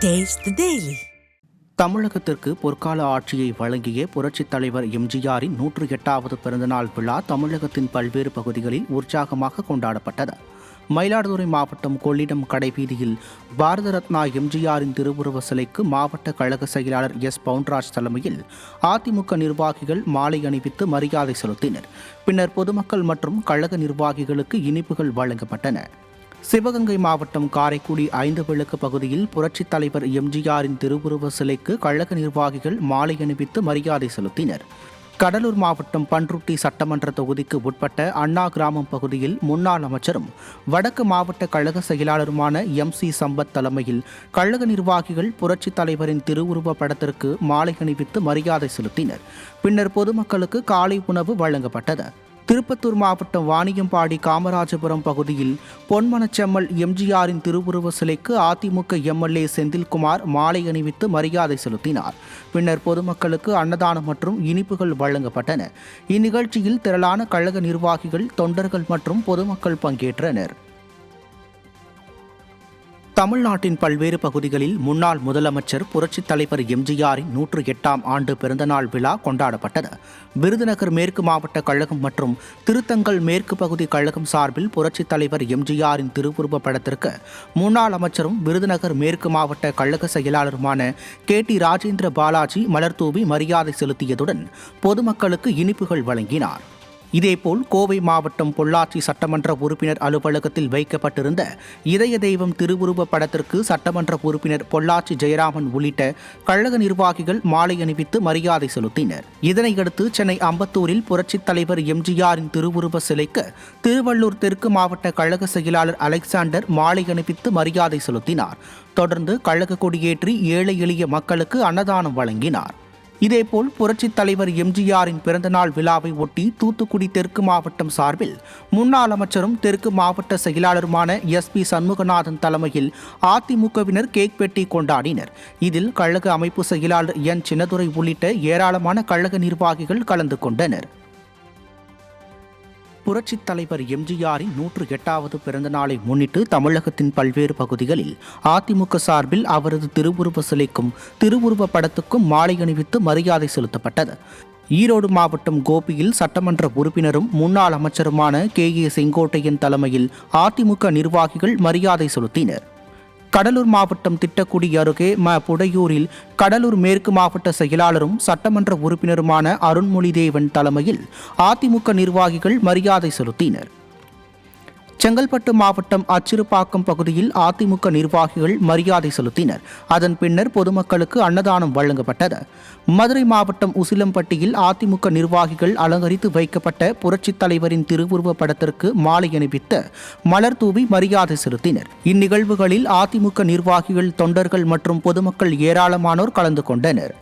Taste the Daily. தமிழகத்திற்கு பொற்கால ஆட்சியை வழங்கிய புரட்சித் தலைவர் எம்ஜிஆரின் 108வது பிறந்தநாள் விழா தமிழகத்தின் பல்வேறு பகுதிகளில் உற்சாகமாக கொண்டாடப்பட்டது. மயிலாடுதுறை மாவட்டம் கொள்ளிடம் கடைவீதியில் பாரத ரத்னா எம்ஜிஆரின் திருவுருவ சிலைக்கு மாவட்ட கழக செயலாளர் எஸ் பவுன்ராஜ் தலைமையில் அதிமுக நிர்வாகிகள் மாலை அணிவித்து மரியாதை செலுத்தினர். பின்னர் பொதுமக்கள் மற்றும் கழக நிர்வாகிகளுக்கு இனிப்புகள் வழங்கப்பட்டன. சிவகங்கை மாவட்டம் காரைக்குடி 5 விளக்கு பகுதியில் புரட்சித் தலைவர் எம்ஜிஆரின் திருவுருவ சிலைக்கு கழக நிர்வாகிகள் மாலை அணிவித்து மரியாதை செலுத்தினர். கடலூர் மாவட்டம் பன்ருட்டி சட்டமன்ற தொகுதிக்கு உட்பட்ட அண்ணா கிராமம் பகுதியில் முன்னாள் அமைச்சரும் வடக்கு மாவட்ட கழக செயலாளருமான MC சம்பத் தலைமையில் கழக நிர்வாகிகள் புரட்சித் தலைவரின் திருவுருவ படத்திற்கு மாலை அணிவித்து மரியாதை செலுத்தினர். பின்னர் பொதுமக்களுக்கு காலை உணவு வழங்கப்பட்டது. திருப்பத்தூர் மாவட்டம் வாணியம்பாடி காமராஜபுரம் பகுதியில் பொன்மனச்செம்மல் எம்ஜிஆரின் திருவுருவ சிலைக்கு அதிமுக MLA செந்தில்குமார் மாலை அணிவித்து மரியாதை செலுத்தினார். பின்னர் பொதுமக்களுக்கு அன்னதானம் மற்றும் இனிப்புகள் வழங்கப்பட்டன. இந்நிகழ்ச்சியில் திரளான கழக நிர்வாகிகள், தொண்டர்கள் மற்றும் பொதுமக்கள் பங்கேற்றனர். தமிழ்நாட்டின் பல்வேறு பகுதிகளில் முன்னாள் முதலமைச்சர் புரட்சித் தலைவர் எம்ஜிஆரின் 108ஆம் ஆண்டு பிறந்தநாள் விழா கொண்டாடப்பட்டது. விருதுநகர் மேற்கு மாவட்ட கழகம் மற்றும் திருத்தங்கல் மேற்கு பகுதி கழகம் சார்பில் புரட்சித் தலைவர் எம்ஜிஆரின் திருவுருவ படத்திற்கு முன்னாள் அமைச்சரும் விருதுநகர் மேற்கு மாவட்ட கழக செயலாளருமான KT ராஜேந்திர பாலாஜி மலர்தூவி மரியாதை செலுத்தியதுடன் பொதுமக்களுக்கு இனிப்புகள் வழங்கினார். இதேபோல் கோவை மாவட்டம் பொள்ளாச்சி சட்டமன்ற உறுப்பினர் அலுவலகத்தில் வைக்கப்பட்டிருந்த இதய தெய்வம் திருவுருவ படத்திற்கு சட்டமன்ற உறுப்பினர் பொள்ளாச்சி ஜெயராமன் உள்ளிட்ட கழக நிர்வாகிகள் மாலை அணிவித்து மரியாதை செலுத்தினர். இதனையடுத்து சென்னை அம்பத்தூரில் புரட்சித் தலைவர் எம்ஜிஆரின் திருவுருவ சிலைக்கு திருவள்ளூர் தெற்கு மாவட்ட கழக செயலாளர் அலெக்சாண்டர் மாலை அணிவித்து மரியாதை செலுத்தினார். தொடர்ந்து கழக கொடியேற்றி ஏழை எளிய மக்களுக்கு அன்னதானம் வழங்கினார். இதேபோல் புரட்சித் தலைவர் எம்ஜிஆரின் பிறந்தநாள் விழாவை ஒட்டி தூத்துக்குடி தெற்கு மாவட்டம் சார்பில் முன்னாள் அமைச்சரும் தெற்கு மாவட்ட செயலாளருமான SP சண்முகநாதன் தலைமையில் அதிமுகவினர் கேக் வெட்டி கொண்டாடினர். இதில் கழக அமைப்பு செயலாளர் N சின்னதுரை உள்ளிட்ட ஏராளமான கழக நிர்வாகிகள் கலந்து கொண்டனர். புரட்சித் தலைவர் எம்ஜிஆரின் 108வது பிறந்த நாளை முன்னிட்டு தமிழகத்தின் பல்வேறு பகுதிகளில் அதிமுக சார்பில் அவரது திருவுருவ சிலைக்கும் திருவுருவ படத்துக்கும் மாலை அணிவித்து மரியாதை செலுத்தப்பட்டது. ஈரோடு மாவட்டம் கோபியில் சட்டமன்ற உறுப்பினரும் முன்னாள் அமைச்சருமான KA செங்கோட்டையன் தலைமையில் அதிமுக நிர்வாகிகள் மரியாதை செலுத்தினர். கடலூர் மாவட்டம் திட்டக்குடி அருகே புடையூரில் கடலூர் மேற்கு மாவட்ட செயலாளரும் சட்டமன்ற உறுப்பினருமான அருண்மொழிதேவன் தலைமையில் அதிமுக நிர்வாகிகள் மரியாதை செலுத்தினர். செங்கல்பட்டு மாவட்டம் அச்சிறுபாக்கம் பகுதியில் அதிமுக நிர்வாகிகள் மரியாதை செலுத்தினர். அதன் பின்னர் பொதுமக்களுக்கு அன்னதானம் வழங்கப்பட்டது. மதுரை மாவட்டம் உசிலம்பட்டியில் அதிமுக நிர்வாகிகள் அலங்கரித்து வைக்கப்பட்ட புரட்சித் தலைவரின் திருவுருவ படத்திற்கு மாலை அணிவித்து மலர் தூவி மரியாதை செலுத்தினர். இந்நிகழ்வுகளில் அதிமுக நிர்வாகிகள், தொண்டர்கள் மற்றும் பொதுமக்கள் ஏராளமானோர் கலந்து கொண்டனர்.